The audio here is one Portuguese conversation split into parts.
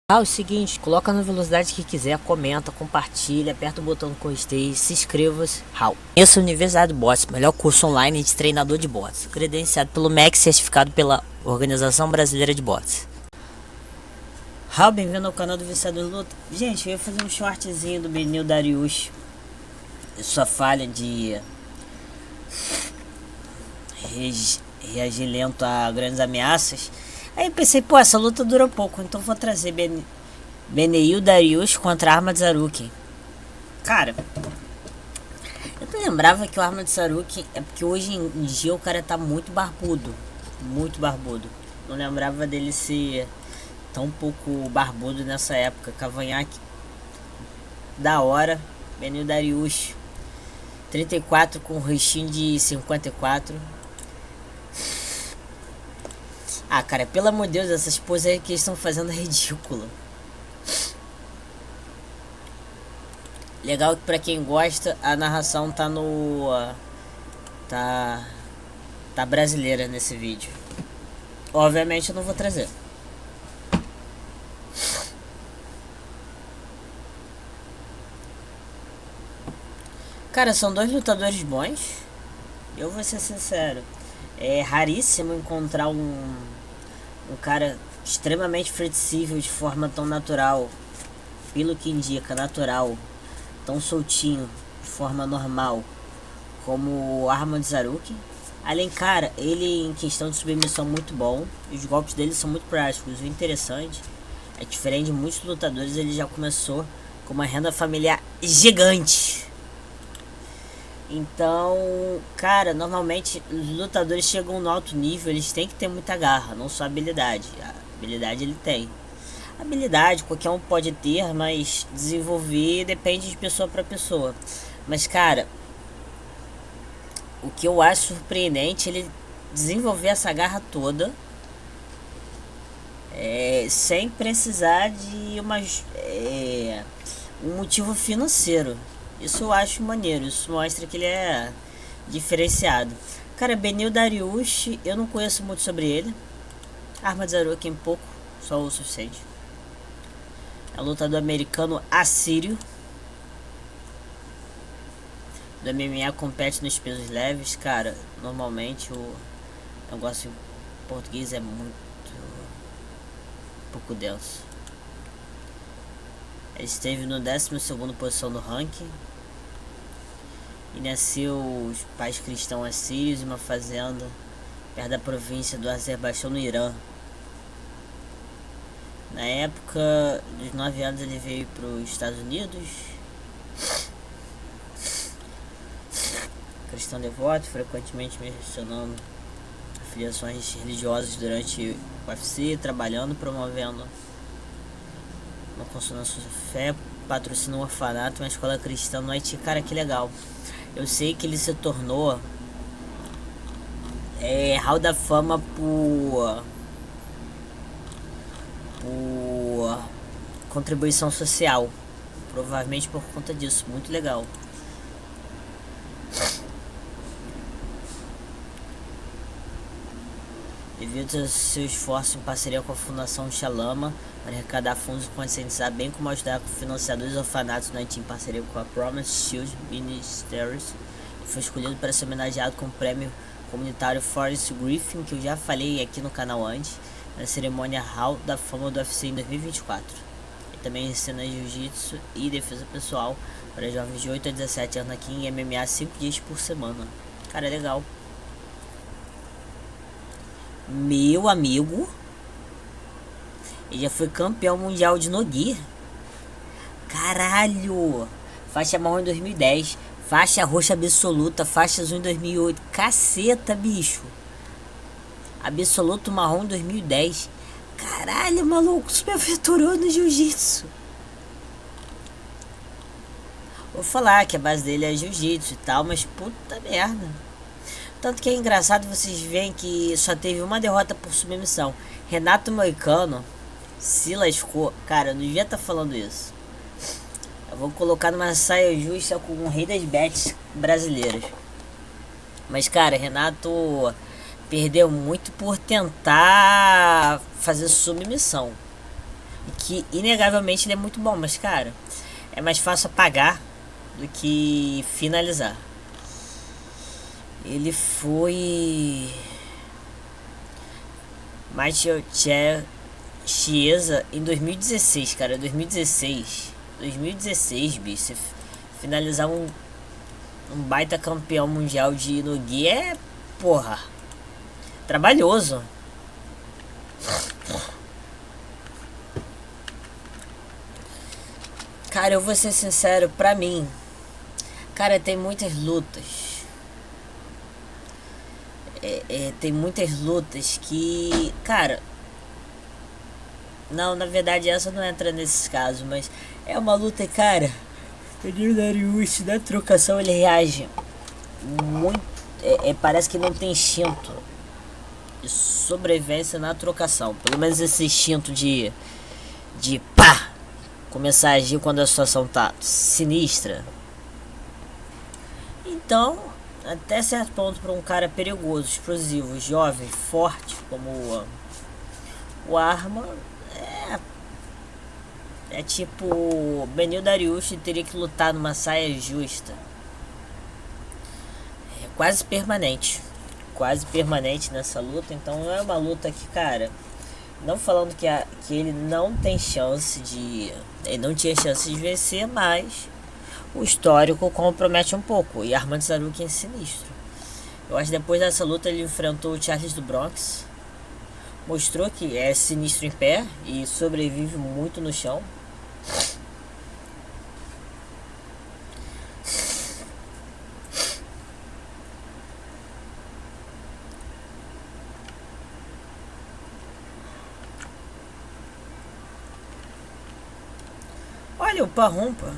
Ah, o seguinte, coloca na velocidade que quiser, comenta, compartilha, aperta o botão do gostei, se inscreva-se. Raul. Esse é o Universidade Bots, melhor curso online de treinador de bots, credenciado pelo MEC, certificado pela Organização Brasileira de Bots. Raul, bem-vindo ao canal do Viciado em Luta. Gente, eu ia fazer um shortzinho do Benil Dariush, sua falha de reagir lento a grandes ameaças. Aí pensei, pô, essa luta dura pouco, então vou trazer Beneil Dariush contra Ahmad Saruki. Cara, eu não lembrava que o Ahmad Saruki é porque hoje em dia o cara tá muito barbudo. Muito barbudo. Não lembrava dele ser tão pouco barbudo nessa época. Cavanhaque da hora. Beneil Dariush 34 com restinho de 54. Ah, cara, pelo amor de Deus, essas poses aí que eles estão fazendo é ridícula. Legal que pra quem gosta, a narração tá no... Tá brasileira nesse vídeo. Obviamente eu não vou trazer. Cara, são dois lutadores bons. Eu vou ser sincero. É raríssimo encontrar um cara extremamente flexível de forma tão natural, pelo que indica, natural, tão soltinho, de forma normal, como o Ahmad Saruki. Além, cara, ele em questão de submissão muito bom, os golpes dele são muito práticos. O interessante é que, diferente de muitos lutadores, ele já começou com uma renda familiar gigante. Então, cara, normalmente os lutadores chegam no alto nível, eles têm que ter muita garra, não só habilidade. A habilidade ele tem. Habilidade qualquer um pode ter, mas desenvolver depende de pessoa para pessoa. Mas, cara, o que eu acho surpreendente é ele desenvolver essa garra toda sem precisar de um motivo financeiro. Isso eu acho maneiro, isso mostra que ele é diferenciado. Cara, Beneil Dariush, eu não conheço muito sobre ele. Ahmad Saruki um pouco, só o suficiente. É um lutador americano assírio. Do MMA, compete nos pesos leves. Cara, normalmente o negócio em português é muito pouco denso. Ele esteve no 12º posição do ranking. E nasceu os pais cristãos assírios em uma fazenda perto da província do Azerbaijão, no Irã. Na época dos 9 anos ele veio para os Estados Unidos. Cristão devoto, frequentemente mencionando afiliações religiosas durante o UFC, trabalhando, promovendo uma consonância de fé, patrocinou um orfanato, uma escola cristã no Haiti. Cara, que legal. Eu sei que ele se tornou Hall da Fama por contribuição social. Provavelmente por conta disso. Muito legal. Devido ao seu esforço em parceria com a Fundação Shalama para arrecadar fundos e conscientizar, bem como ajudar financiadores e orfanatos no Haiti em parceria com a Promise Shield Ministries, foi escolhido para ser homenageado com o prêmio comunitário Forrest Griffin, que eu já falei aqui no canal antes, na cerimônia Hall da Fama do UFC em 2024. Ele também ensina jiu-jitsu e defesa pessoal para jovens de 8 a 17 anos aqui em MMA 5 dias por semana. Cara, é legal. Meu amigo, ele já foi campeão mundial de Nogi. Caralho. Faixa marrom em 2010, faixa roxa absoluta, faixa azul em 2008. Caceta, bicho. Absoluto marrom em 2010. Caralho, maluco, super veterano no jiu-jitsu. Vou falar que a base dele é jiu-jitsu e tal, mas puta merda. Tanto que é engraçado vocês veem que só teve uma derrota por submissão. Renato Moicano se lascou. Cara, eu não devia estar falando isso. Eu vou colocar numa saia justa com o rei das bets brasileiras. Mas, cara, Renato perdeu muito por tentar fazer submissão. que inegavelmente ele é muito bom, mas cara, é mais fácil apagar do que finalizar. Ele foi Michael Chiesa em 2016, cara, 2016, bicho, finalizar um baita campeão mundial de Nogi é, porra, trabalhoso. Cara, eu vou ser sincero, pra mim, cara, tem muitas lutas. Tem muitas lutas que, cara, não, na verdade essa não entra nesses casos, mas é uma luta, cara. O Darius na trocação ele reage muito. Parece que não tem instinto de sobrevivência na trocação. Pelo menos esse instinto de pá! Começar a agir quando a situação tá sinistra. Então, até certo ponto, para um cara perigoso, explosivo, jovem, forte como o Arma, é tipo Beneil Dariush teria que lutar numa saia justa. É quase permanente nessa luta. Então é uma luta que, cara, não falando que ele não tem chance de, ele não tinha chance de vencer, mas o histórico compromete um pouco. E Arman Tsarukyan é sinistro. Eu acho que depois dessa luta ele enfrentou o Charles do Bronx, mostrou que é sinistro em pé e sobrevive muito no chão. Olha o Parrumpa.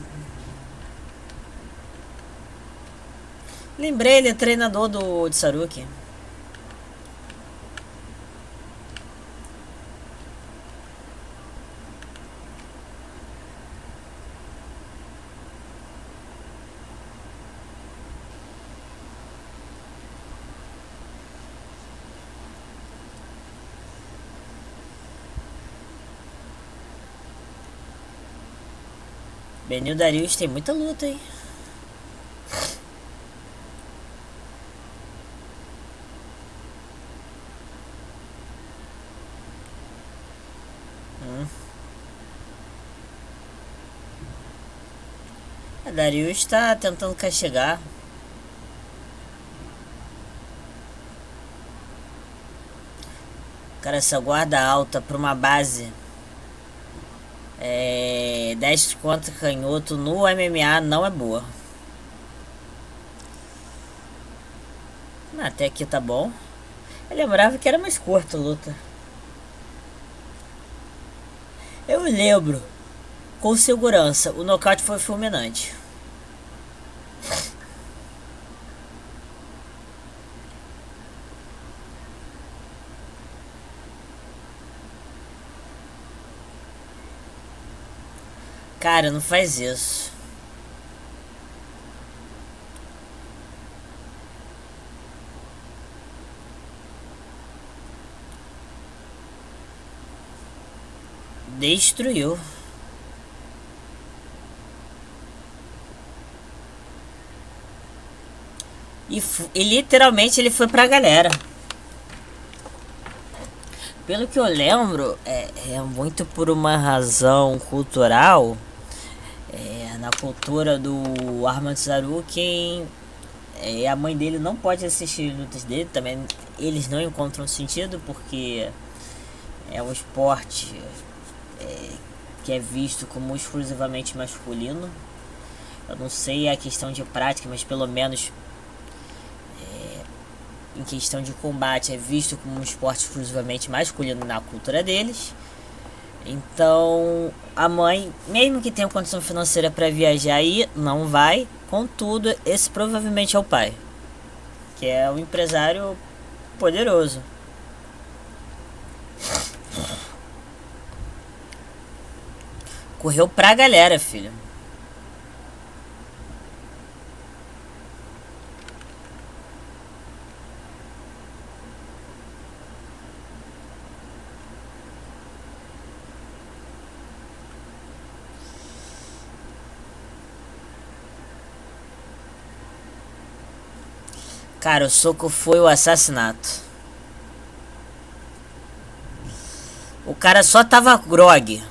Lembrei, ele é treinador do Tsaruki. Beneil Dariush tem muita luta, hein? A Dariush tá tentando castigar. Cara, essa guarda alta pra uma base 10 contra canhoto no MMA não é boa. Até aqui tá bom. Eu lembrava que era mais curta a luta. Eu lembro, com segurança, o nocaute foi fulminante. Cara, não faz isso. Destruiu. E literalmente ele foi pra galera. Pelo que eu lembro, é muito por uma razão cultural. Na cultura do Arman Tsarukyan, a mãe dele não pode assistir lutas dele. Também eles não encontram sentido porque é um esporte que é visto como exclusivamente masculino. Eu não sei a questão de prática, mas pelo menos em questão de combate é visto como um esporte exclusivamente masculino na cultura deles. Então a mãe, mesmo que tenha condição financeira para viajar aí, não vai. Contudo, esse provavelmente é o pai, que é um empresário poderoso. Correu pra galera, filho. Cara, o soco foi o assassinato. O cara só tava grog.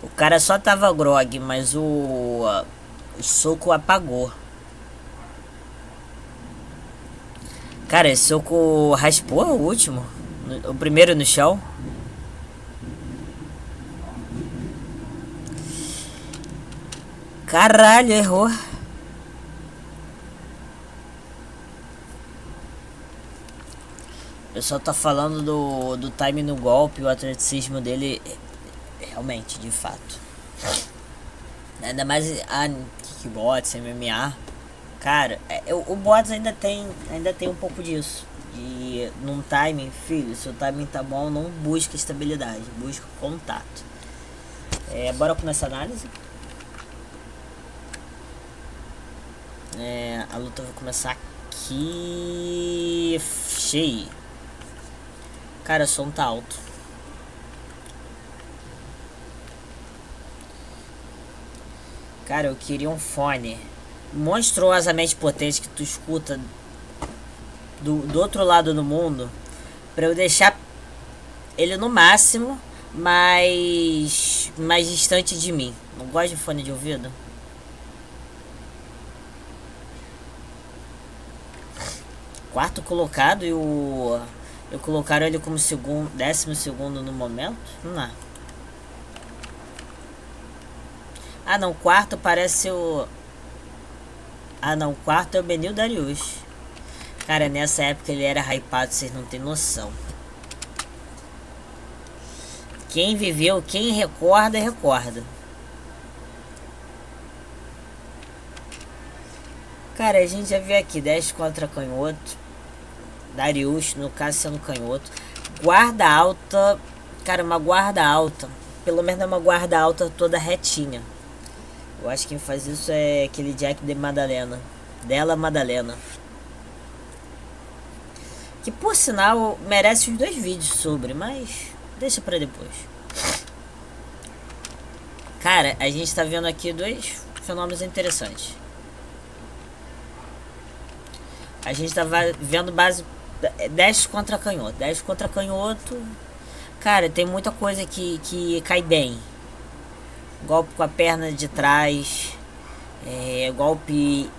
O cara só tava grog, mas o soco apagou. Cara, esse soco raspou o último. O primeiro no chão. Caralho, errou. Eu só tô falando do time no golpe, o atleticismo dele. Realmente, de fato. Ainda mais a kickbox, MMA. Cara, o bots ainda tem um pouco disso. De num timing, filho, se o timing tá bom, não busca estabilidade, busca contato. Bora começar a análise. A luta vai começar aqui. Cheio. Cara, o som tá alto. Cara, eu queria um fone monstruosamente potente que tu escuta do outro lado do mundo, pra eu deixar ele no máximo mais distante de mim. Não gosto de fone de ouvido. Quarto colocado e eu colocaram ele como segundo, 12º no momento. Não. Ah não, quarto parece o... Ah não, quarto é o Benil Darius. Cara, nessa época ele era hypado, vocês não tem noção. Quem viveu, quem recorda, recorda. Cara, a gente já viu aqui 10 contra canhoto. Darius, no caso sendo canhoto. Guarda alta. Cara, uma guarda alta. Pelo menos é uma guarda alta toda retinha. Eu acho que quem faz isso é aquele Jack de Madalena. Della Madalena. Que por sinal merece os 2 vídeos sobre, mas deixa pra depois. Cara, a gente tá vendo aqui 2 fenômenos interessantes. A gente tá vendo base 10 contra canhoto. 10 contra canhoto. Cara, tem muita coisa que cai bem. Golpe com a perna de trás. Golpe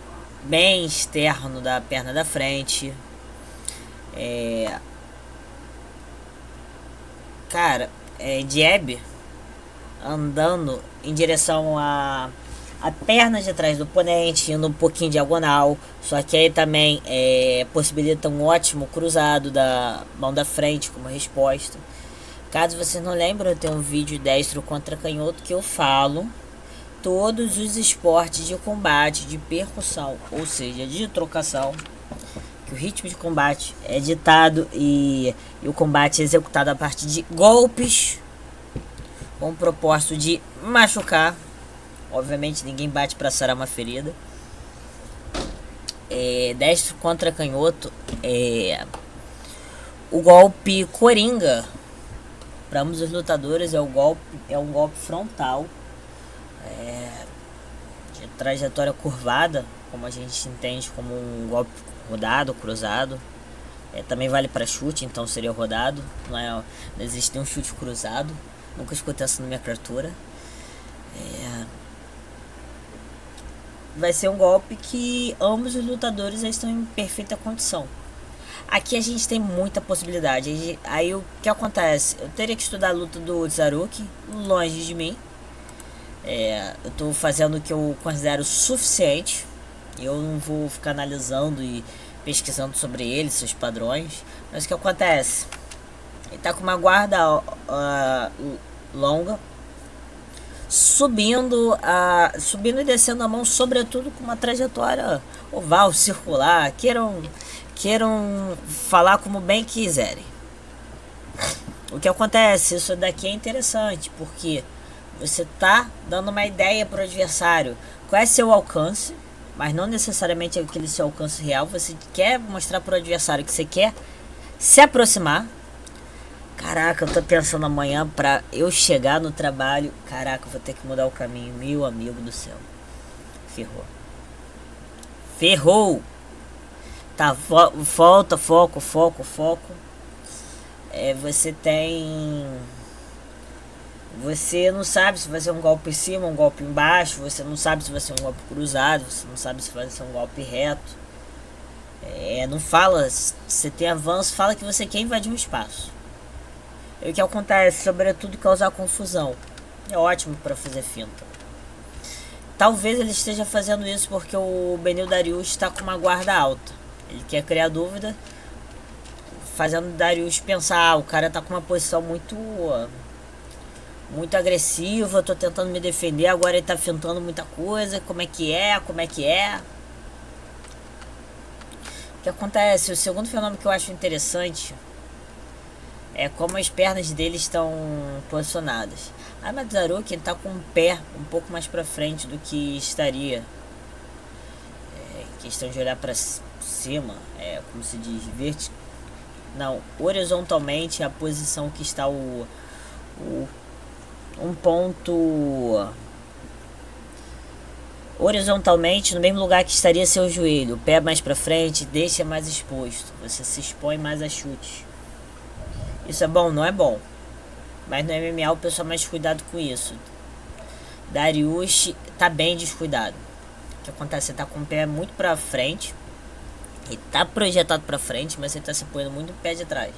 bem externo da perna da frente. Cara, jab andando em direção a perna de trás do oponente, indo um pouquinho diagonal. Só que aí também possibilita um ótimo cruzado da mão da frente como resposta. Caso vocês não lembram, eu tenho um vídeo destro contra canhoto que eu falo todos os esportes de combate, de percussão, ou seja, de trocação, que o ritmo de combate é ditado e o combate é executado a partir de golpes com o propósito de machucar. Obviamente ninguém bate para sarar uma ferida. Destro contra canhoto, o golpe coringa para ambos os lutadores é um golpe frontal, de trajetória curvada, como a gente entende como um golpe rodado, cruzado. Também vale para chute, então seria rodado. Não existe nenhum chute cruzado. Nunca escutei essa nomenclatura. Vai ser um golpe que ambos os lutadores estão em perfeita condição. Aqui a gente tem muita possibilidade. Aí o que acontece? Eu teria que estudar a luta do Tsaruki, longe de mim. Eu tô fazendo o que eu considero suficiente. Eu não vou ficar analisando e pesquisando sobre ele, seus padrões. Mas o que acontece? Ele tá com uma guarda longa, subindo e descendo a mão, sobretudo com uma trajetória oval, circular. Queiram falar como bem quiserem. O que acontece? Isso daqui é interessante, porque você tá dando uma ideia pro adversário qual é seu alcance, mas não necessariamente é aquele seu alcance real. Você quer mostrar pro adversário que você quer se aproximar. Caraca, eu tô pensando amanhã pra eu chegar no trabalho. Caraca, eu vou ter que mudar o caminho. Meu amigo do céu. Ferrou. Ferrou. Tá, volta, foco, foco, foco. Você tem... Você não sabe se vai ser um golpe em cima, um golpe embaixo. Você não sabe se vai ser um golpe cruzado. Você não sabe se vai ser um golpe reto. Não fala, você tem avanço, fala que você quer invadir um espaço. E o que acontece, sobretudo, causar confusão. É ótimo para fazer finta. Talvez ele esteja fazendo isso porque o Benil Darius está com uma guarda alta. Ele quer criar dúvida, fazendo o Darius pensar, o cara tá com uma posição muito agressiva, eu tô tentando me defender, agora ele tá fintando muita coisa, como é que é? O que acontece? O segundo fenômeno que eu acho interessante é como as pernas dele estão posicionadas. A Madzaruki tá com o pé um pouco mais pra frente do que estaria. Questão de olhar pra cima, como se diz, não, horizontalmente a posição que está um ponto horizontalmente no mesmo lugar que estaria seu joelho, o pé mais pra frente, deixa mais exposto, você se expõe mais a chutes. Isso é bom? Não é bom, mas no MMA o pessoal mais cuidado com isso. Darius tá bem descuidado. O que acontece? Você tá com o pé muito pra frente, ele tá projetado pra frente, mas você tá se apoiando muito no pé de trás.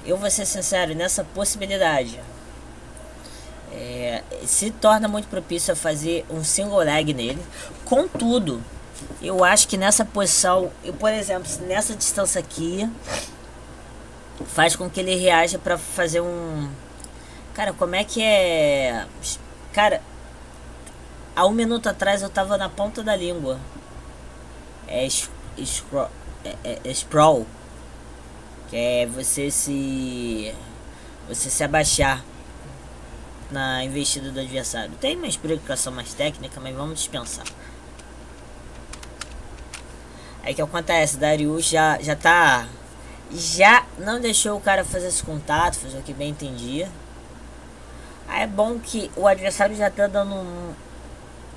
Eu vou ser sincero, nessa possibilidade se torna muito propício a fazer um single leg nele. Contudo, eu acho que nessa posição, por exemplo, nessa distância aqui, faz com que ele reaja pra fazer um... Cara, como é que é... Cara, há um minuto atrás eu tava na ponta da língua. Sprawl, que é você se abaixar na investida do adversário. Tem uma explicação mais técnica, mas vamos dispensar. Aí que acontece, Darius já não deixou o cara fazer esse contato, fazer o que bem entendia. Aí é bom que o adversário já tá dando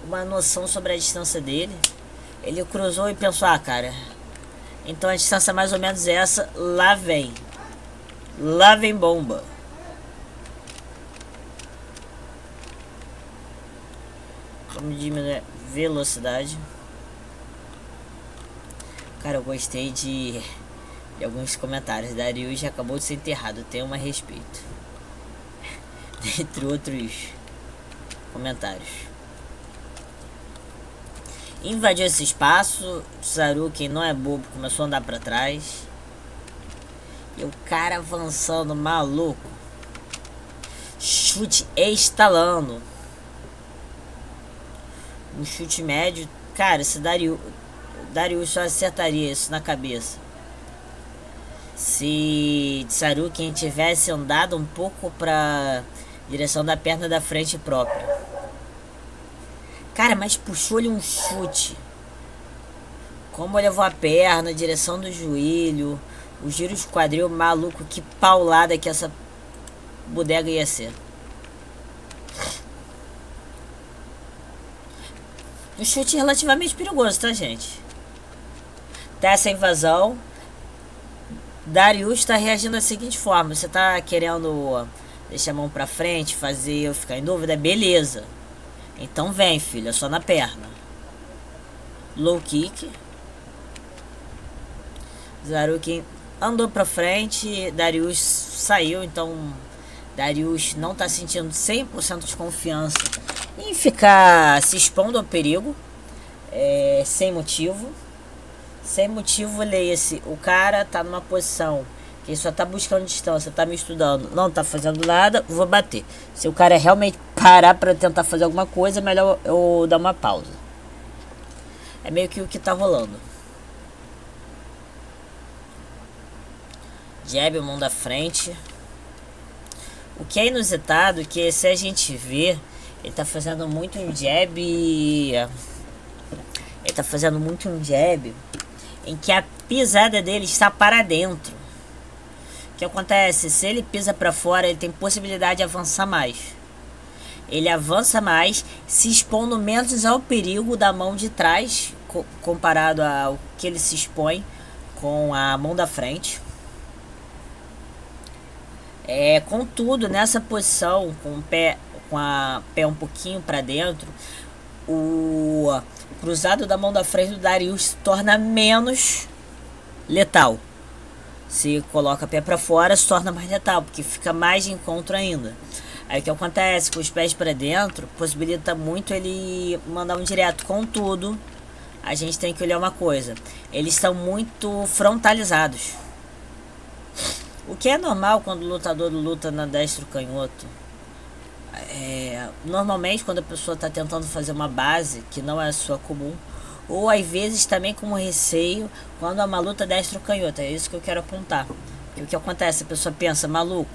uma noção sobre a distância dele. Ele cruzou e pensou, cara, então a distância mais ou menos é essa, lá vem bomba. Vamos diminuir a velocidade. Cara, eu gostei de alguns comentários. Darius já acabou de ser enterrado, tenha uma respeito. Entre outros comentários. Invadiu esse espaço. Tsaruken não é bobo, começou a andar pra trás. E o cara avançando, maluco. Chute estalando. Um chute médio. Cara, esse Darius só acertaria isso na cabeça se Tsaruken tivesse andado um pouco pra direção da perna da frente própria. Cara, mas puxou-lhe um chute. Como levou a perna, direção do joelho, o giro de quadril, maluco, que paulada que essa bodega ia ser. Um chute relativamente perigoso, tá, gente? Dessa invasão, Darius está reagindo da seguinte forma: você tá querendo deixar a mão pra frente, fazer eu ficar em dúvida? Beleza. Então vem, filho, é só na perna. Low kick. Tsaruken andou pra frente, Darius saiu, então Darius não tá sentindo 100% de confiança em ficar se expondo ao perigo, sem motivo. Sem motivo, leia-se, o cara tá numa posição que ele só tá buscando distância, tá me estudando, não tá fazendo nada, vou bater. Se o cara realmente parar pra tentar fazer alguma coisa, é melhor eu dar uma pausa. É meio que o que tá rolando. Jab, mão da frente. O que é inusitado é que, se a gente ver, ele tá fazendo muito um jab. Ele tá fazendo muito um jab em que a pisada dele está para dentro. O que acontece? Se ele pisa para fora, ele tem possibilidade de avançar mais. ele avança mais, se expondo menos ao perigo da mão de trás, comparado ao que ele se expõe com a mão da frente. Contudo, nessa posição, com a pé um pouquinho para dentro, o cruzado da mão da frente do Darius se torna menos letal. Se coloca o pé para fora, se torna mais letal, porque fica mais de encontro ainda. Aí o que acontece? Com os pés para dentro, possibilita muito ele mandar um direto. Contudo, a gente tem que olhar uma coisa: eles estão muito frontalizados. O que é normal quando o lutador luta na destro canhoto. Normalmente quando a pessoa está tentando fazer uma base que não é a sua comum, ou às vezes também como receio quando é uma luta destro canhoto. É isso que eu quero apontar. E o que acontece? A pessoa pensa, maluco,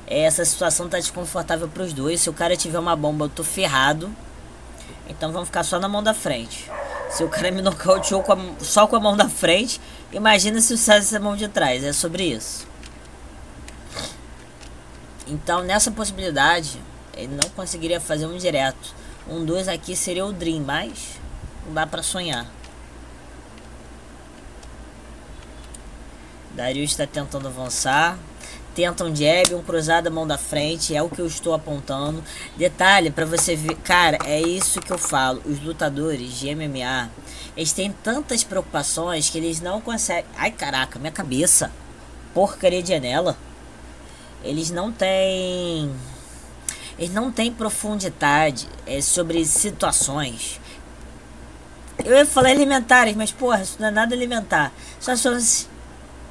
essa situação tá desconfortável para os dois. Se o cara tiver uma bomba, eu tô ferrado. Então vamos ficar só na mão da frente. Se o cara me nocauteou só com a mão da frente, imagina se usasse a mão de trás. É sobre isso. Então nessa possibilidade, ele não conseguiria fazer um direto. 1-2 aqui seria o Dream, mas não dá pra sonhar. Darius está tentando avançar. Tenta um jab, um cruzado, mão da frente. É o que eu estou apontando. Detalhe pra você ver. Cara, é isso que eu falo. Os lutadores de MMA, eles têm tantas preocupações que eles não conseguem. Ai, caraca, minha cabeça. Porcaria de janela. Eles não têm profundidade sobre situações. Eu ia falar elementares, mas porra, isso não é nada elementar. Situações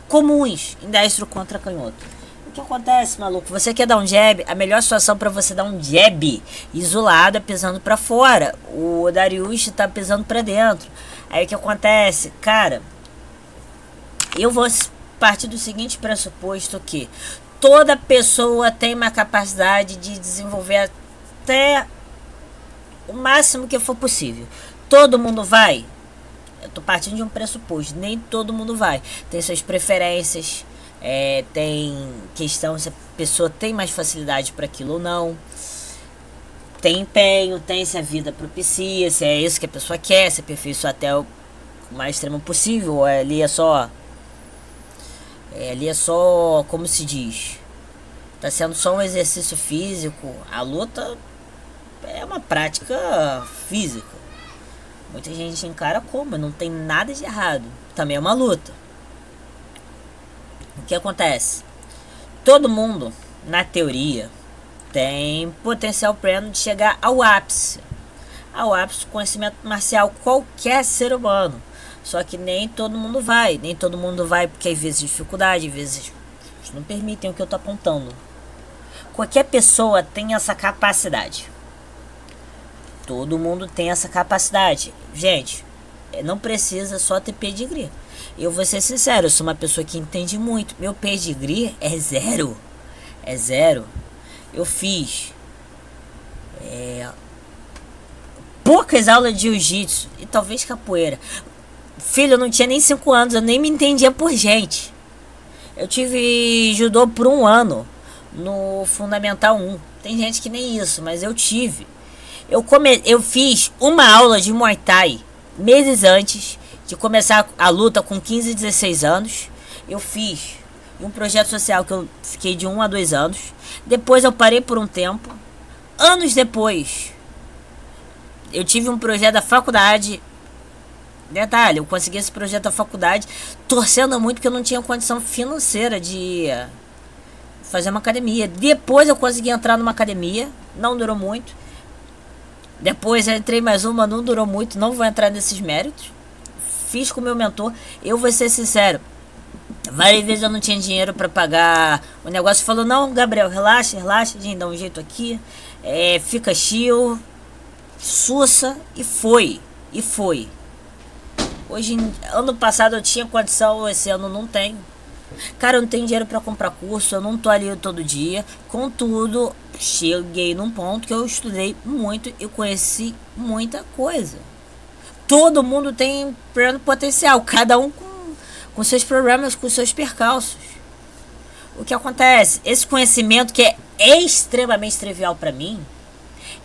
comuns em destro contra canhoto. O que acontece, maluco? Você quer dar um jab? A melhor situação para você dar um jab isolado é pisando para fora. O Darius tá pisando para dentro. Aí o que acontece? Cara, eu vou partir do seguinte pressuposto que toda pessoa tem uma capacidade de desenvolver até o máximo que for possível. Todo mundo vai? Eu tô partindo de um pressuposto. Nem todo mundo vai. Tem suas preferências. Tem questão se a pessoa tem mais facilidade para aquilo ou não. Tem empenho, tem se a vida propicia, se é isso que a pessoa quer, se aperfeiçoar até o mais extremo possível. Ali é só, como se diz, tá sendo só um exercício físico. A luta é uma prática física. Muita gente encara como, não tem nada de errado. Também é uma luta. O que acontece? Todo mundo, na teoria, tem potencial pleno de chegar ao ápice. Ao ápice do conhecimento marcial, qualquer ser humano. Só que nem todo mundo vai. Nem todo mundo vai porque às vezes dificuldade, às vezes não permitem o que eu tô apontando. Qualquer pessoa tem essa capacidade. Todo mundo tem essa capacidade. Gente, não precisa só ter pedigree. Eu vou ser sincero, eu sou uma pessoa que entende muito. Meu pedigree é zero. É zero. Eu fiz poucas aulas de jiu-jitsu e talvez capoeira. Filho, eu não tinha nem 5 anos, eu nem me entendia por gente. Eu tive judô por 1 ano no Fundamental 1. Tem gente que nem isso, mas eu tive. Eu fiz uma aula de Muay Thai meses antes de começar a luta com 15 e 16 anos. Eu fiz um projeto social que eu fiquei de 1 a 2 anos. Depois eu parei por um tempo. Anos depois, eu tive um projeto da faculdade. Detalhe, eu consegui esse projeto da faculdade torcendo muito porque eu não tinha condição financeira de fazer uma academia. Depois eu consegui entrar numa academia, não durou muito. Depois eu entrei mais uma, não durou muito, não vou entrar nesses méritos. Fiz com o meu mentor, eu vou ser sincero, várias vezes eu não tinha dinheiro para pagar o negócio. Falou, não, Gabriel, relaxa, a gente dá um jeito aqui, fica chill, sussa, e foi. Hoje, ano passado eu tinha condição, esse ano não tenho. Cara, eu não tenho dinheiro pra comprar curso, eu não tô ali todo dia. Contudo, cheguei num ponto que eu estudei muito e conheci muita coisa. Todo mundo tem pleno potencial, cada um com seus problemas, com seus percalços. O que acontece? Esse conhecimento que é extremamente trivial pra mim,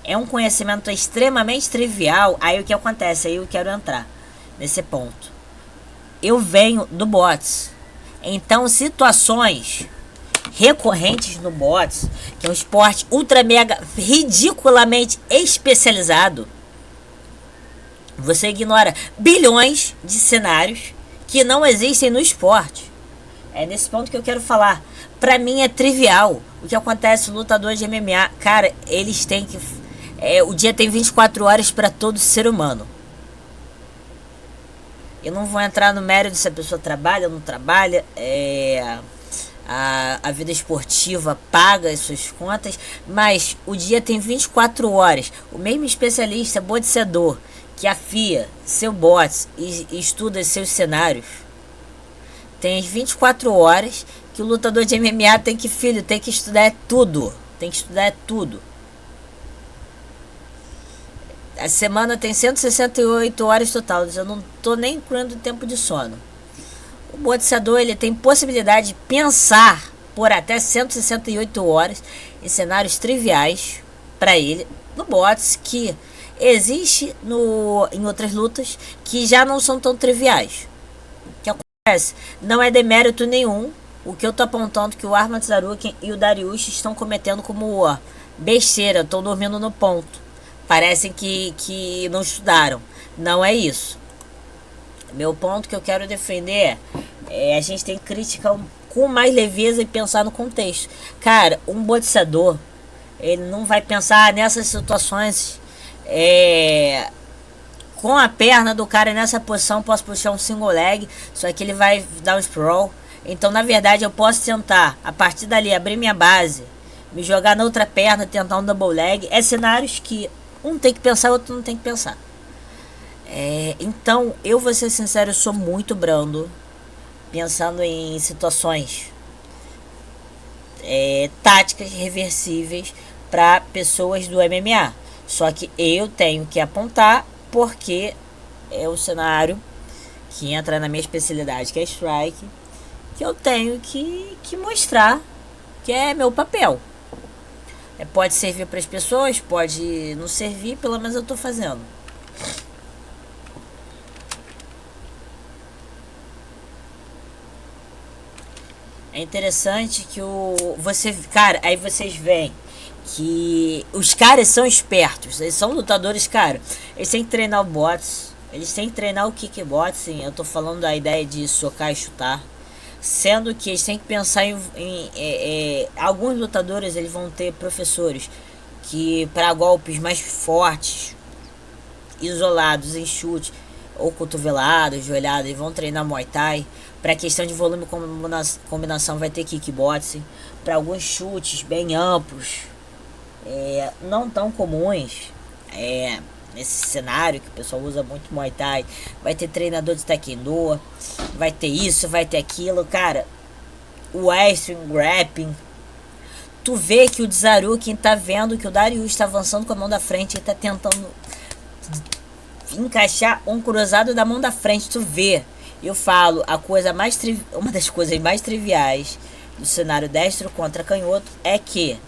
É um conhecimento extremamente trivial. Aí o que acontece? Aí eu quero entrar nesse ponto. Eu venho do bots. Então, situações recorrentes no bots, que é um esporte ultra mega ridiculamente especializado, você ignora bilhões de cenários que não existem no esporte. É nesse ponto que eu quero falar. Pra mim é trivial o que acontece no lutador de MMA. Cara, eles têm que... o dia tem 24 horas para todo ser humano. Eu não vou entrar no mérito se a pessoa trabalha ou não trabalha. A vida esportiva paga as suas contas, mas o dia tem 24 horas. O mesmo especialista, boxeador, que afia seu bots e estuda seus cenários, tem as 24 horas que o lutador de MMA tem que, tem que estudar tudo. Tem que estudar tudo. A semana tem 168 horas total. Eu não tô nem incluindo o tempo de sono. O boxeador, ele tem possibilidade de pensar por até 168 horas em cenários triviais para ele no boxe, que existe em outras lutas que já não são tão triviais. O que acontece? Não é demérito nenhum o que eu tô apontando que o Arman Tsarukyan e o Dariush estão cometendo como besteira, estão dormindo no ponto. Parecem que não estudaram. Não é isso. Meu ponto que eu quero defender é a gente tem que criticar com mais leveza e pensar no contexto. Cara, um boxeador, ele não vai pensar nessas situações. Com a perna do cara nessa posição, posso puxar um single leg, só que ele vai dar um sprawl. Então, na verdade, eu posso tentar, a partir dali, abrir minha base, me jogar na outra perna, tentar um double leg. É cenários que um tem que pensar, o outro não tem que pensar. Então, eu vou ser sincero, eu sou muito brando pensando em situações táticas reversíveis para pessoas do MMA. Só que eu tenho que apontar porque é o cenário que entra na minha especialidade, que é strike, que eu tenho que mostrar que é meu papel. Pode servir para as pessoas, pode não servir, pelo menos eu estou fazendo. É interessante que cara, aí vocês veem que os caras são espertos, eles são lutadores, cara. Eles têm que treinar o bots, eles têm que treinar o kickboxing. Eu tô falando da ideia de socar e chutar, sendo que eles têm que pensar em alguns lutadores, eles vão ter professores que para golpes mais fortes, isolados em chute ou cotovelado, joelhada, eles vão treinar Muay Thai. Para questão de volume e combinação vai ter kickboxing. Para alguns chutes bem amplos, não tão comuns, nesse cenário que o pessoal usa muito Muay Thai, vai ter treinador de Taekwondo, vai ter isso, vai ter aquilo, cara. O wrestling, grappling. Tu vê que o Tsarukyan tá vendo que o Dariush está avançando com a mão da frente e tá tentando encaixar um cruzado da mão da frente. Tu vê. Eu falo, uma das coisas mais triviais do cenário destro contra canhoto é que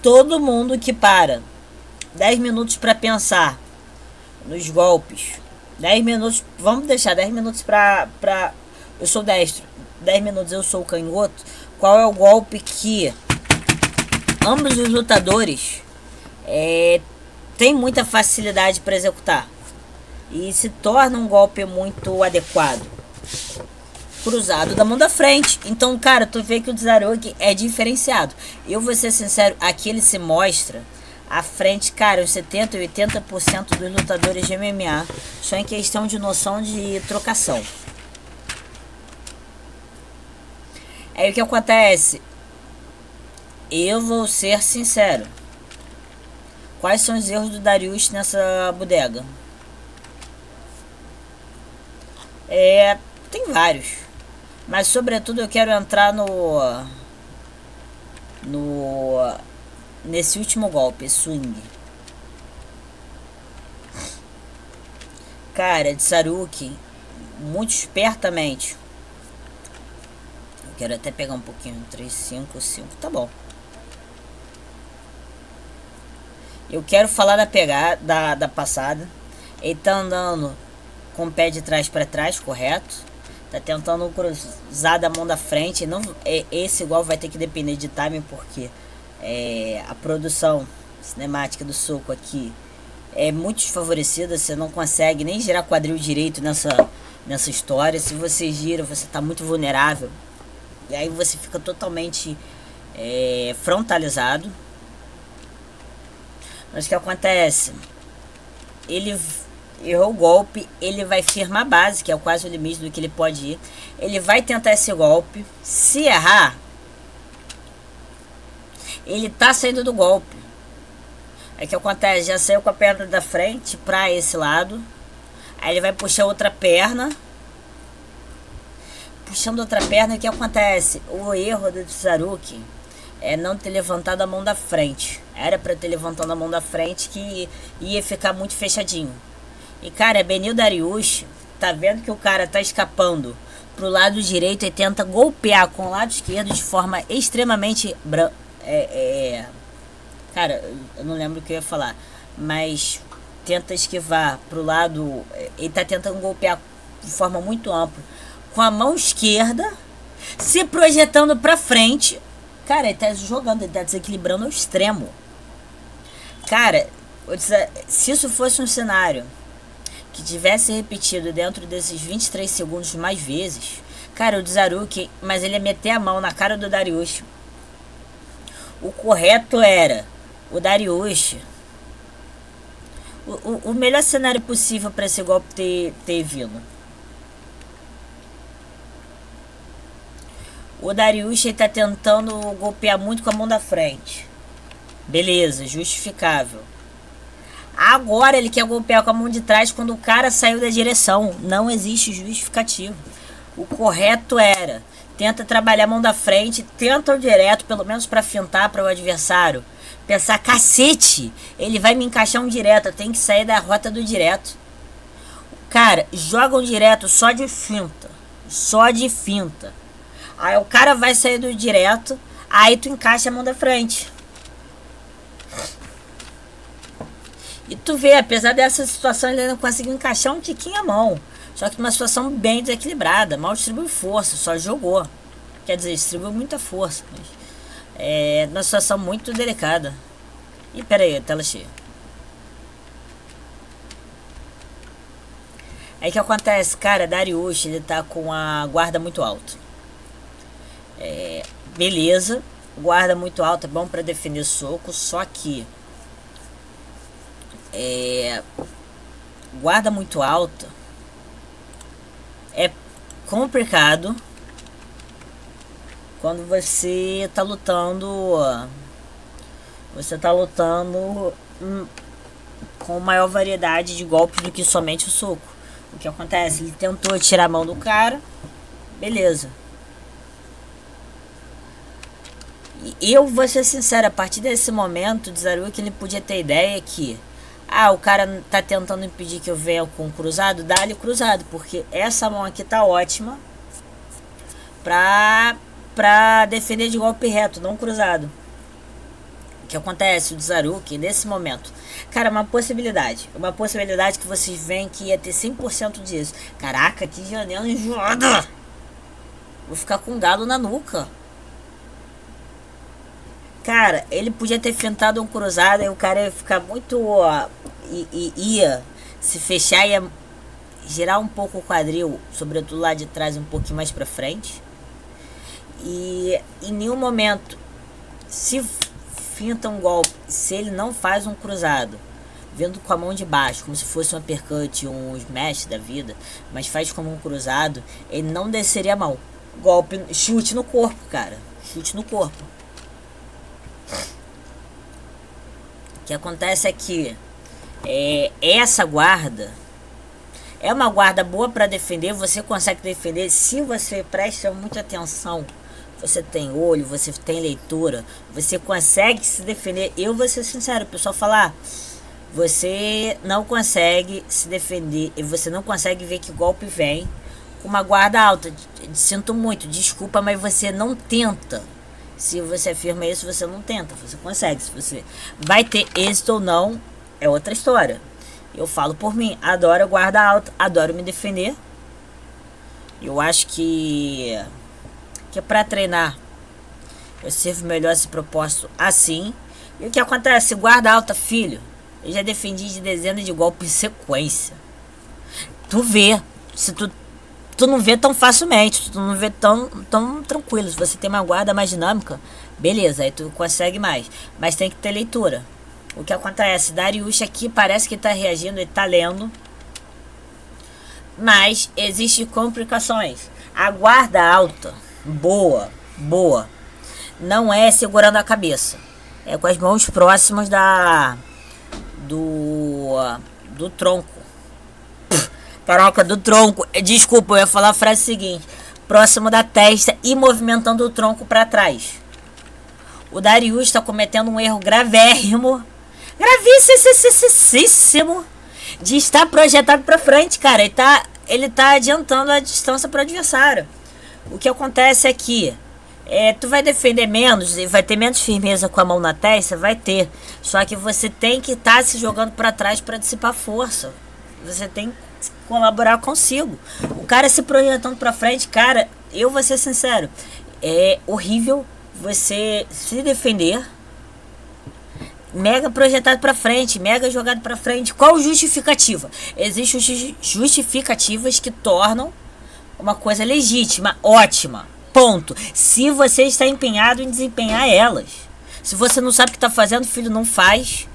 todo mundo que para 10 minutos para pensar nos golpes, 10 minutos, vamos deixar 10 minutos pra eu sou destro, 10 minutos eu sou canhoto, qual é o golpe que ambos os lutadores têm muita facilidade para executar e se torna um golpe muito adequado? Cruzado da mão da frente. Então, cara, tu vê que o Tsarukyan é diferenciado. Eu vou ser sincero, aqui ele se mostra à frente, cara, os 70% e 80% dos lutadores de MMA, só em questão de noção de trocação. Aí o que acontece? Eu vou ser sincero. Quais são os erros do Dariush nessa bodega? Tem vários. Mas sobretudo eu quero entrar nesse último golpe, swing. Cara, de Tsarukyan, muito espertamente. Eu quero até pegar um pouquinho, 3, 5, 5, tá bom. Eu quero falar da pegada da passada. Ele tá andando com o pé de trás para trás, correto? Tá tentando cruzar da mão da frente. Não, esse igual vai ter que depender de timing, porque a produção cinemática do soco aqui é muito desfavorecida. Você não consegue nem girar quadril direito nessa história. Se você gira, você tá muito vulnerável. E aí você fica totalmente frontalizado. Mas o que acontece? Ele errou o golpe, ele vai firmar a base, que é quase o limite do que ele pode ir. Ele vai tentar esse golpe. Se errar, ele tá saindo do golpe. Aí o que acontece? Já saiu com a perna da frente pra esse lado. Aí ele vai puxar outra perna. Puxando outra perna, o que acontece? O erro do Tsaruki é não ter levantado a mão da frente. Era pra ter levantado a mão da frente, que ia ficar muito fechadinho. E cara, Beneil Dariush tá vendo que o cara tá escapando pro lado direito e tenta golpear com o lado esquerdo de forma extremamente cara, eu não lembro o que eu ia falar, mas tenta esquivar pro lado. Ele tá tentando golpear de forma muito ampla com a mão esquerda, se projetando pra frente. Cara, ele tá jogando, ele tá desequilibrando ao extremo. Cara, se isso fosse um cenário que tivesse repetido dentro desses 23 segundos mais vezes, cara, o Tsaruki, mas ele ia meter a mão na cara do Dariush. O correto era o Dariush. O melhor cenário possível para esse golpe ter vindo. O Dariush está tentando golpear muito com a mão da frente. Beleza, justificável. Agora ele quer golpear com a mão de trás quando o cara saiu da direção. Não existe justificativo. O correto era: tenta trabalhar a mão da frente, tenta o direto, pelo menos para fintar para o adversário. Pensar, cacete, ele vai me encaixar um direto, eu tenho que sair da rota do direto. Cara, joga um direto só de finta. Só de finta. Aí o cara vai sair do direto, aí tu encaixa a mão da frente. E tu vê, apesar dessa situação, ele não conseguiu encaixar um tiquinho a mão. Só que numa situação bem desequilibrada, mal distribuiu força, só jogou. Quer dizer, distribuiu muita força, mas numa situação muito delicada. Ih, pera aí, tela cheia. Aí o que acontece? Cara, Dariush, ele tá com a guarda muito alta. Beleza, guarda muito alta, é bom pra defender soco, só que guarda muito alta é complicado quando você tá lutando com maior variedade de golpes do que somente o soco. O que acontece? Ele tentou tirar a mão do cara, beleza. E eu vou ser sincero, a partir desse momento, o Tsaruki, ele podia ter ideia que o cara tá tentando impedir que eu venha com cruzado, dá-lhe cruzado, porque essa mão aqui tá ótima pra defender de golpe reto, não cruzado. O que acontece? O Tsaruki, nesse momento, cara, uma possibilidade que vocês veem que ia ter 100% disso. Caraca, que janela enjoada! Vou ficar com um galo na nuca. Cara, ele podia ter fintado um cruzado e o cara ia ficar muito... ia se fechar, ia girar um pouco o quadril, sobretudo lá de trás, um pouquinho mais pra frente. E em nenhum momento, se finta um golpe, se ele não faz um cruzado, vindo com a mão de baixo, como se fosse um uppercut, um smash da vida, mas faz como um cruzado, ele não desceria a mão. Golpe, chute no corpo, cara. Chute no corpo. O que acontece é que essa guarda é uma guarda boa para defender. Você consegue defender se você presta muita atenção. Você tem olho, você tem leitura, você consegue se defender. Eu vou ser sincero, o pessoal falar, você não consegue se defender e você não consegue ver que golpe vem com uma guarda alta. Sinto muito, desculpa, mas você não tenta Se você afirma isso, você não tenta, você consegue. Se você vai ter êxito ou não, é outra história. Eu falo por mim, adoro guarda alta, adoro me defender. Eu acho que para treinar eu sirvo melhor esse propósito assim. E o que acontece? Guarda alta, filho. Eu já defendi de dezenas de golpes em sequência. Tu vê. Se tu não vê tão facilmente, tu não vê tão tranquilo. Se você tem uma guarda mais dinâmica, beleza, aí tu consegue mais. Mas tem que ter leitura. O que acontece? Darius aqui parece que tá reagindo e tá lendo. Mas existem complicações. A guarda alta, boa, não é segurando a cabeça. É com as mãos próximas do tronco. Caraca, do tronco. Desculpa, eu ia falar a frase seguinte. Próximo da testa e movimentando o tronco para trás. O Darius está cometendo um erro gravíssimo. Gravíssimo. De estar projetado para frente, cara. Ele tá adiantando a distância para o adversário. O que acontece é que tu vai defender menos e vai ter menos firmeza com a mão na testa, vai ter. Só que você tem que estar se jogando para trás para dissipar força. Você tem que colaborar consigo. O cara se projetando para frente, cara, eu vou ser sincero, é horrível você se defender mega projetado para frente, mega jogado para frente. Qual justificativa? Existem justificativas que tornam uma coisa legítima, ótima. Ponto. Se você está empenhado em desempenhar elas. Se você não sabe o que está fazendo, filho, não faz,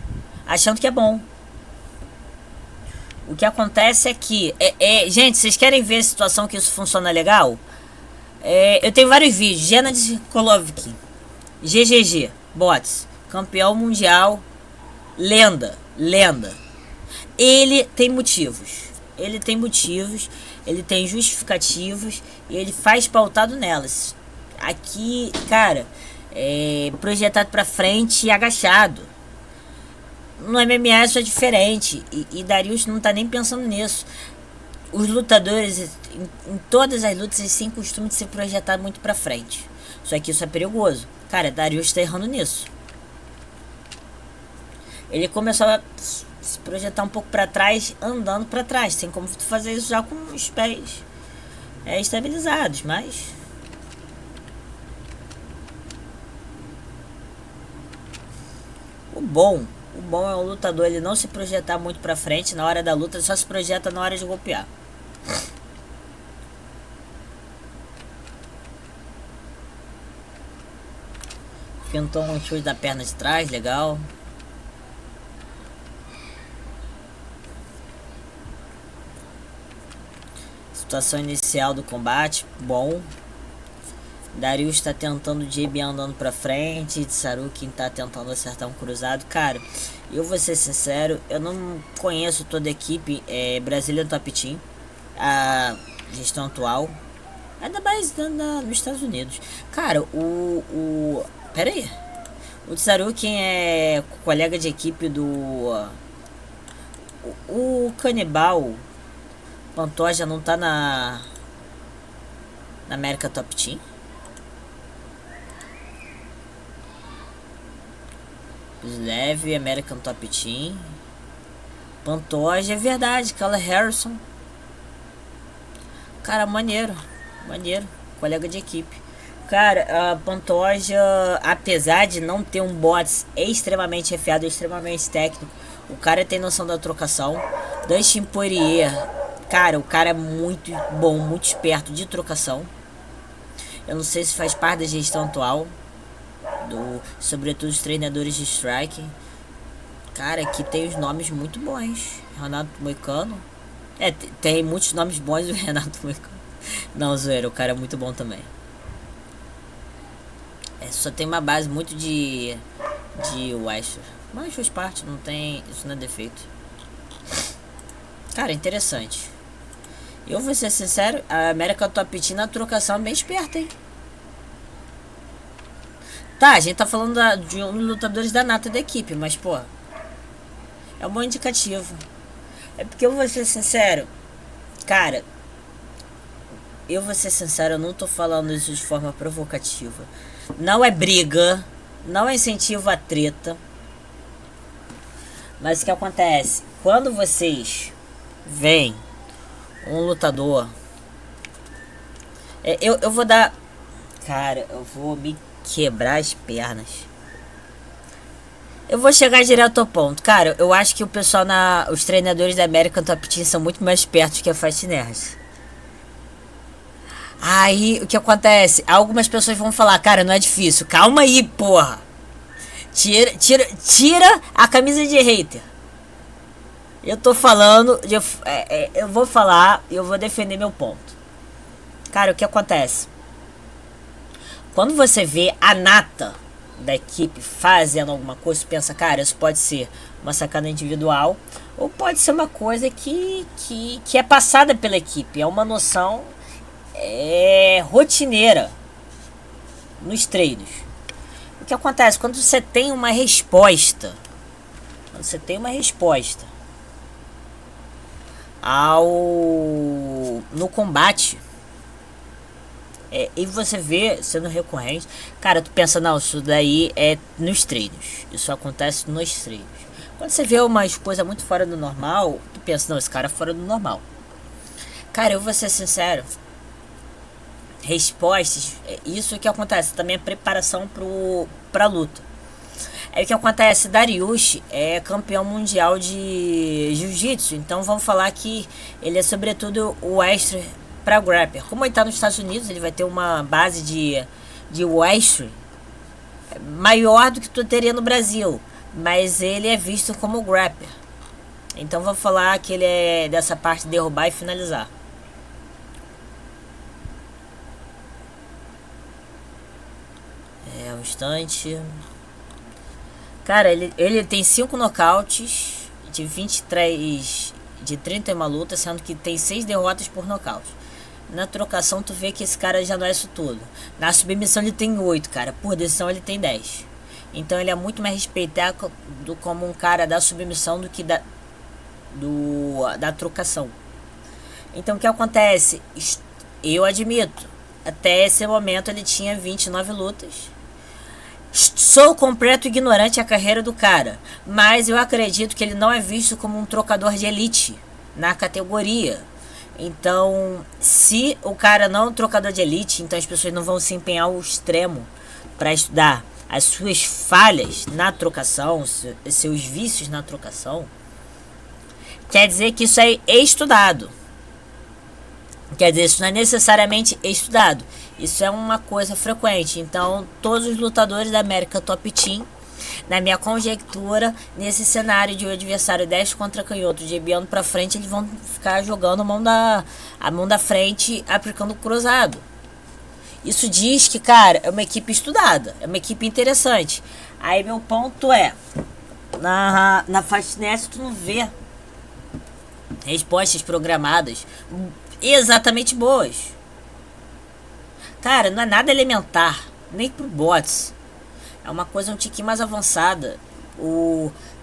achando que é bom. O que acontece é que... gente, vocês querem ver a situação que isso funciona legal? Eu tenho vários vídeos. Gennady Golovkin, GGG, bots, campeão mundial, lenda. Ele tem motivos. Ele tem justificativos e ele faz pautado nelas. Aqui, cara, projetado pra frente e agachado. No MMA isso é diferente e Darius não tá nem pensando nisso. Os lutadores, em todas as lutas, eles têm costume de se projetar muito pra frente. Só que isso é perigoso. Cara, Darius tá errando nisso. Ele começou a se projetar um pouco pra trás, andando pra trás. Tem como tu fazer isso já com os pés estabilizados, mas... O bom é o lutador ele não se projetar muito pra frente na hora da luta, ele só se projeta na hora de golpear. Pintou um chute da perna de trás, legal. Situação inicial do combate, bom. Darius está tentando o JB andando pra frente, Tsarukin tá tentando acertar um cruzado. Cara, eu vou ser sincero, eu não conheço toda a equipe Brazilian Top Team, a gestão atual, ainda mais nos Estados Unidos. Cara, pera aí, o Tsarukin é colega de equipe do o Canibal Pantoja, não tá na América Top Team? Leve, American Top Team. Pantoja, é verdade, Kala Harrison. Cara, maneiro. Colega de equipe. Cara, a Pantoja, apesar de não ter um bots extremamente refiado, extremamente técnico, o cara tem noção da trocação. Dustin Poirier, cara, o cara é muito bom, muito esperto de trocação. Eu não sei se faz parte da gestão atual, sobretudo os treinadores de strike. Cara, aqui tem os nomes muito bons. Renato Moicano. Tem muitos nomes bons do Renato Moicano. Não, zoeira, o cara é muito bom também. Só tem uma base muito de Wester. Mas faz parte, não tem. Isso não é defeito. Cara, interessante. Eu vou ser sincero, a América Top Team na trocação é bem esperta, hein? Tá, a gente tá falando de um dos lutadores da nata da equipe, mas, pô, é um bom indicativo. É porque eu vou ser sincero, cara, eu não tô falando isso de forma provocativa. Não é briga, não é incentivo a treta. Mas o que acontece? Quando vocês veem um lutador... eu vou dar... Cara, eu vou me quebrar as pernas. Eu vou chegar direto ao ponto. Cara, eu acho que o pessoal os treinadores da American Top Team são muito mais perto que a Fight Nerd. Aí, o que acontece? Algumas pessoas vão falar, cara, não é difícil. Calma aí, porra. Tira a camisa de hater. Eu tô falando, eu vou falar e eu vou defender meu ponto. Cara, o que acontece? Quando você vê a nata da equipe fazendo alguma coisa, você pensa, cara, isso pode ser uma sacada individual ou pode ser uma coisa que é passada pela equipe. É uma noção rotineira nos treinos. O que acontece? Quando você tem uma resposta, no combate, e você vê sendo recorrente, cara, tu pensa, não, isso daí é nos treinos, isso acontece nos treinos. Quando você vê umas coisas muito fora do normal, tu pensa, não, esse cara é fora do normal. Cara, eu vou ser sincero, respostas, isso que acontece, também é preparação pra luta. É o que acontece, Dariush é campeão mundial de jiu-jitsu, então vamos falar que ele é sobretudo o extra para grappler. Como ele está nos Estados Unidos, ele vai ter uma base de wrestling maior do que tu teria no Brasil, mas ele é visto como grappler. Então vamos falar que ele é dessa parte de derrubar e finalizar. Um instante. Cara, ele tem 5 nocautes de 23 de 31 lutas, sendo que tem 6 derrotas por nocaute. Na trocação tu vê que esse cara já não é isso tudo. Na submissão ele tem 8, cara. Por decisão ele tem 10. Então ele é muito mais respeitado como um cara da submissão do que da trocação. Então o que acontece? Eu admito, até esse momento ele tinha 29 lutas. Sou completo ignorante a carreira do cara, mas eu acredito que ele não é visto como um trocador de elite na categoria. Então, se o cara não é um trocador de elite, então as pessoas não vão se empenhar ao extremo para estudar as suas falhas na trocação, seus vícios na trocação. Quer dizer que isso é estudado. Quer dizer, isso não é necessariamente estudado. Isso é uma coisa frequente. Então, todos os lutadores da América Top Team, na minha conjectura, nesse cenário de o adversário 10 contra canhoto, debiando pra frente, eles vão ficar jogando a mão da frente, aplicando o cruzado. Isso diz que, cara, é uma equipe estudada, é uma equipe interessante. Aí meu ponto é, na Fastness tu não vê respostas programadas exatamente boas. Cara, não é nada elementar, nem pro bots. É uma coisa um tiquinho mais avançada.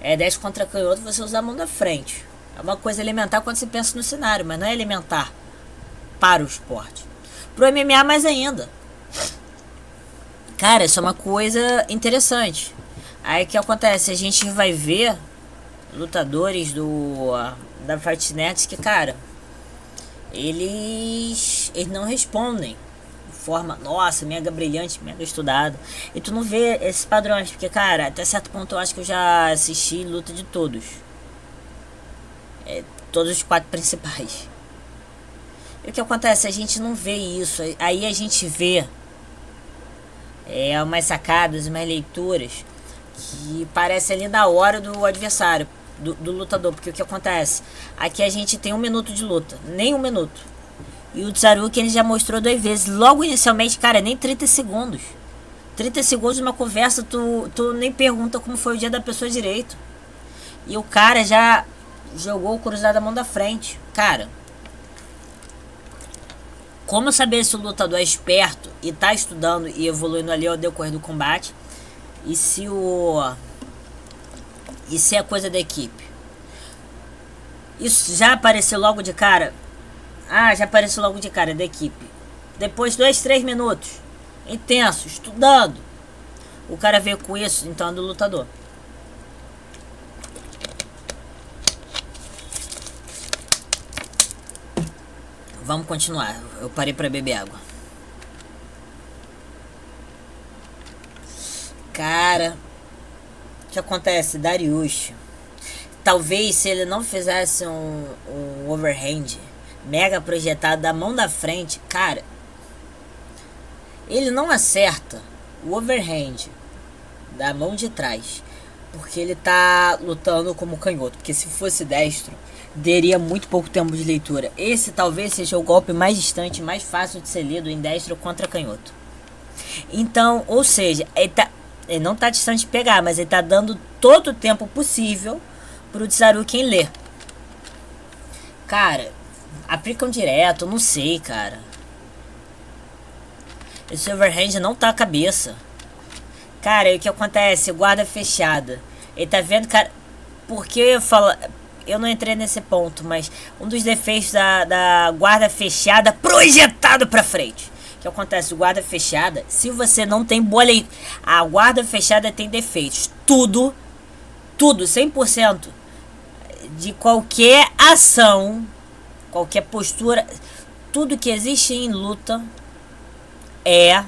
10 contra canhoto, você usa a mão da frente. É uma coisa elementar quando você pensa no cenário, mas não é elementar para o esporte. Pro MMA mais ainda. Cara, isso é uma coisa interessante. Aí o que acontece? A gente vai ver lutadores da Fightnet que, cara, eles não respondem de forma, nossa, mega brilhante, mega estudado. E tu não vê esses padrões, porque, cara, até certo ponto eu acho que eu já assisti luta de todos. Todos os 4 principais. E o que acontece? A gente não vê isso. Aí a gente vê umas sacadas, umas leituras que parece ali da hora do adversário, do lutador. Porque o que acontece? Aqui a gente tem 1 minuto de luta, nem 1 minuto. E o Tsaruki ele já mostrou 2 vezes. Logo inicialmente, cara, nem 30 segundos. 30 segundos de uma conversa, tu nem pergunta como foi o dia da pessoa direito. E o cara já jogou o cruzado da mão da frente. Cara, como saber se o lutador é esperto e tá estudando e evoluindo ali ao decorrer do combate? E se é coisa da equipe? Isso já apareceu logo de cara? Já apareceu logo de cara da equipe. Depois 2, 3 minutos. intenso, estudando. O cara veio com isso, então é do lutador. Vamos continuar. Eu parei pra beber água. Cara, o que acontece? Darius, talvez se ele não fizesse um overhand mega projetado da mão da frente, cara, ele não acerta o overhand da mão de trás, porque ele tá lutando como canhoto. Porque se fosse destro, daria muito pouco tempo de leitura. Esse talvez seja o golpe mais distante, mais fácil de ser lido em destro contra canhoto. Então, ou seja, ele não tá distante de pegar, mas ele tá dando todo o tempo possível pro Tsaruken ler. Cara, aplicam direto, não sei, cara. Esse overhand não tá a cabeça. Cara, e o que acontece? Guarda fechada. Ele tá vendo, cara. Porque eu falo. Eu não entrei nesse ponto, mas um dos defeitos da guarda fechada projetado pra frente. O que acontece? Guarda fechada, se você não tem boa leitura. A guarda fechada tem defeitos. Tudo, 100% de qualquer ação, qualquer postura, tudo que existe em luta é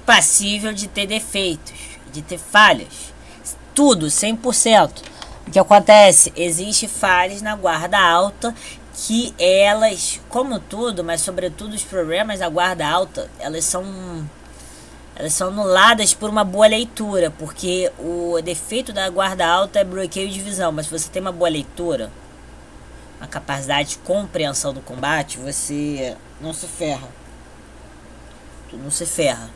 passível de ter defeitos, de ter falhas. Tudo, 100%. O que acontece? Existe falhas na guarda alta que elas, como tudo, mas sobretudo os problemas da guarda alta, elas são anuladas por uma boa leitura, porque o defeito da guarda alta é bloqueio de visão, mas se você tem uma boa leitura, uma capacidade de compreensão do combate, você não se ferra. Tu não se ferra.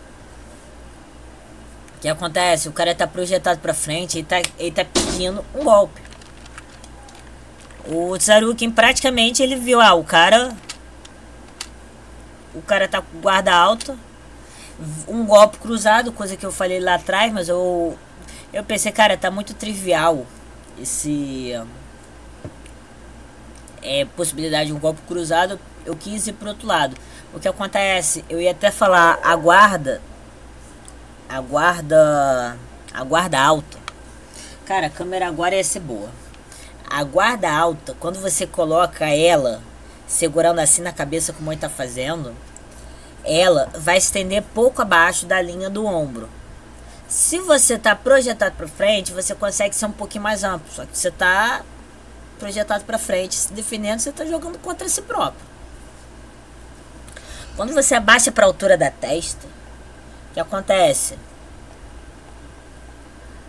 O que acontece? O cara tá projetado pra frente, ele tá pedindo um golpe. O Tsaruken praticamente ele viu, o cara tá com guarda alta, um golpe cruzado, coisa que eu falei lá atrás, mas eu pensei, cara, tá muito trivial esse possibilidade de um golpe cruzado. Eu quis ir pro outro lado. O que acontece? Eu ia até falar a guarda alta. Cara, a câmera agora ia ser boa. A guarda alta, quando você coloca ela segurando assim na cabeça como ele tá fazendo, ela vai estender pouco abaixo da linha do ombro. Se você tá projetado para frente, você consegue ser um pouquinho mais amplo. Só que você tá projetado para frente, se defendendo, você tá jogando contra si próprio. Quando você abaixa para a altura da testa, o que acontece?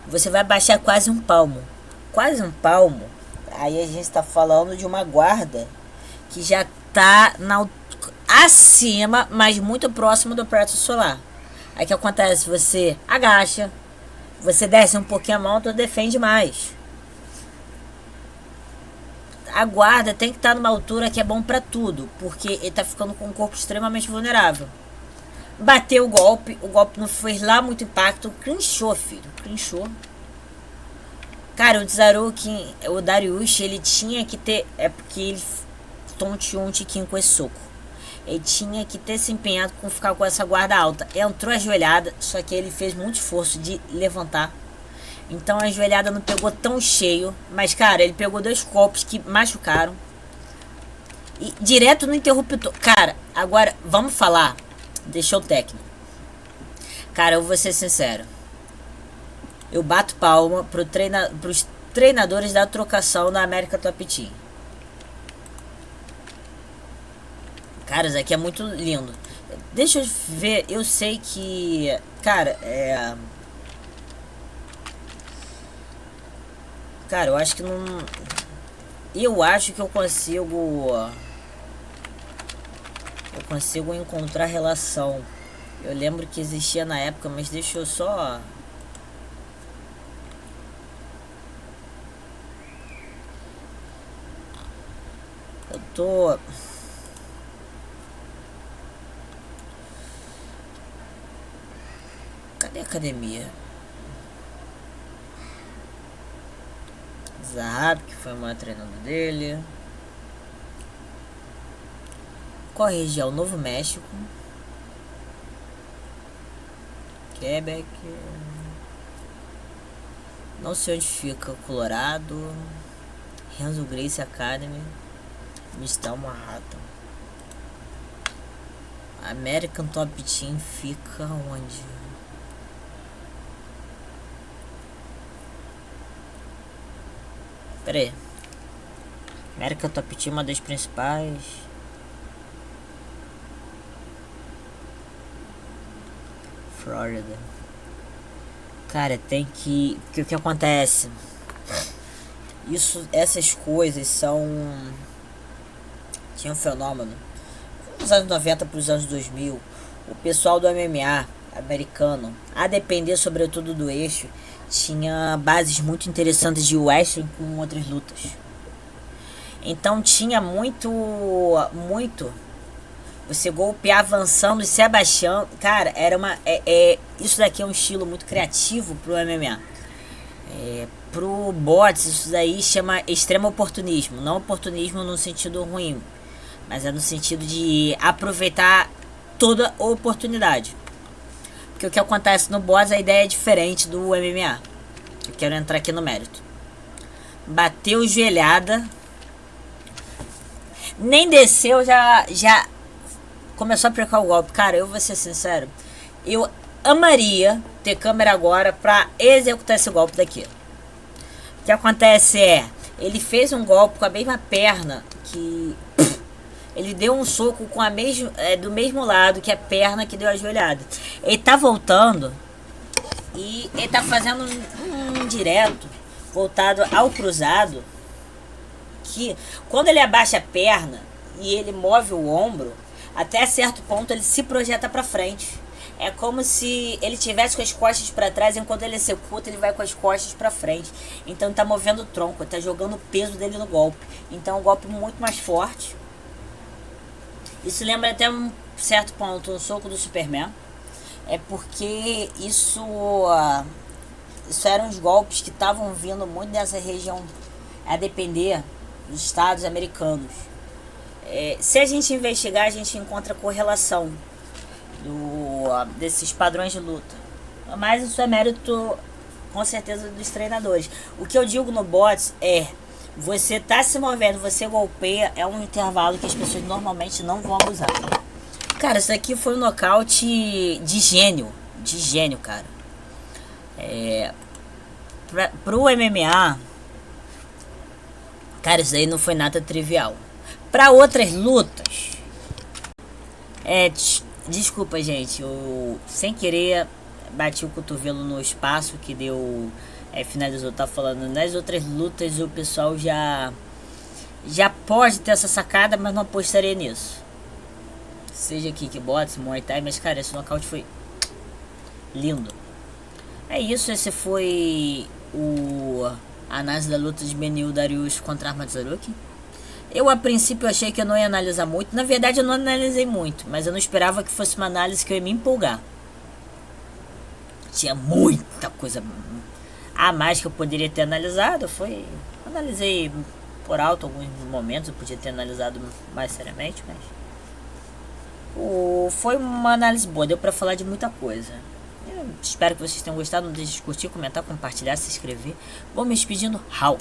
Você vai baixar quase um palmo. Quase um palmo. Aí a gente está falando de uma guarda que já está acima, mas muito próximo do plexo solar. Aí o que acontece? Você agacha, você desce um pouquinho a mão, tu defende mais. A guarda tem que estar numa altura que é bom para tudo, porque ele tá ficando com o corpo extremamente vulnerável. Bateu o golpe não fez lá muito impacto, clinchou, filho, clinchou. Cara, o Tsaruken, o Darius, ele tinha que ter, porque ele tonteou um tiquinho com esse soco. Ele tinha que ter se empenhado com ficar com essa guarda alta. Entrou ajoelhada, só que ele fez muito esforço de levantar. Então a joelhada não pegou tão cheio. Mas, cara, ele pegou 2 golpes que machucaram. E direto no interruptor. Cara, agora, vamos falar. Deixa o técnico. Cara, eu vou ser sincero. Eu bato palma pros treinadores da trocação da América Top Team. Cara, isso aqui é muito lindo. Deixa eu ver. Eu sei que... Cara, Cara, eu acho que não... Eu acho que eu consigo encontrar relação. Eu lembro que existia na época, mas deixa eu só... Eu tô... Cadê a academia? Zahab, que foi o maior treinador dele. Qual região? Novo México. Quebec. Não sei onde fica. Colorado. Renzo Gracie Academy. Midtown Manhattan. American Top Team fica onde? Pera aí. American Top Team, uma das principais. Florida. Cara, tem que... Porque o que acontece? Essas coisas são... Tinha um fenômeno. Nos anos 90 para os anos 2000. O pessoal do MMA americano, a depender sobretudo do eixo, tinha bases muito interessantes de wrestling com outras lutas. Então tinha muito você golpear avançando e se abaixando. Cara, era uma isso daqui é um estilo muito criativo pro MMA. Pro bots, isso daí chama extremo oportunismo. Não oportunismo no sentido ruim, mas é no sentido de aproveitar toda a oportunidade. Porque o que acontece no bots, a ideia é diferente do MMA. Eu quero entrar aqui no mérito. Bateu joelhada, nem desceu, já começou a aplicar o golpe. Cara, eu vou ser sincero, eu amaria ter câmera agora pra executar esse golpe daqui. O que acontece ele fez um golpe com a mesma perna que... Ele deu um soco com a do mesmo lado que a perna que deu a joelhada. Ele tá voltando e ele tá fazendo um direto voltado ao cruzado, que quando ele abaixa a perna e ele move o ombro, até certo ponto ele se projeta para frente. É como se ele tivesse com as costas para trás, enquanto ele executa, ele vai com as costas para frente. Então tá movendo o tronco, tá jogando o peso dele no golpe. Então é um golpe muito mais forte. Isso lembra até um certo ponto o soco do Superman. É porque isso eram os golpes que estavam vindo muito dessa região, a depender dos estados americanos. Se a gente investigar, a gente encontra correlação desses padrões de luta. Mas isso é mérito, com certeza, dos treinadores. O que eu digo no bots você tá se movendo, você golpeia, é um intervalo que as pessoas normalmente não vão abusar. Cara, isso aqui foi um nocaute de gênio, cara. Pro MMA, cara, isso aí não foi nada trivial. Pra outras lutas, desculpa, gente, eu sem querer bati o cotovelo no espaço que deu, finalizou. Tá falando, nas outras lutas o pessoal já pode ter essa sacada, mas não apostaria nisso. Seja kickbox, Muay Thai, mas cara, esse nocaute foi lindo. É isso, esse foi a análise da luta de Beneil Dariush contra Armazaruk. Eu a princípio achei que eu não ia analisar muito. Na verdade eu não analisei muito, mas eu não esperava que fosse uma análise que eu ia me empolgar. Tinha muita coisa a mais que eu poderia ter analisado. Analisei por alto alguns momentos, eu podia ter analisado mais seriamente, mas foi uma análise boa, deu pra falar de muita coisa. Eu espero que vocês tenham gostado. Não deixe de curtir, comentar, compartilhar, se inscrever. Vou me despedindo. How?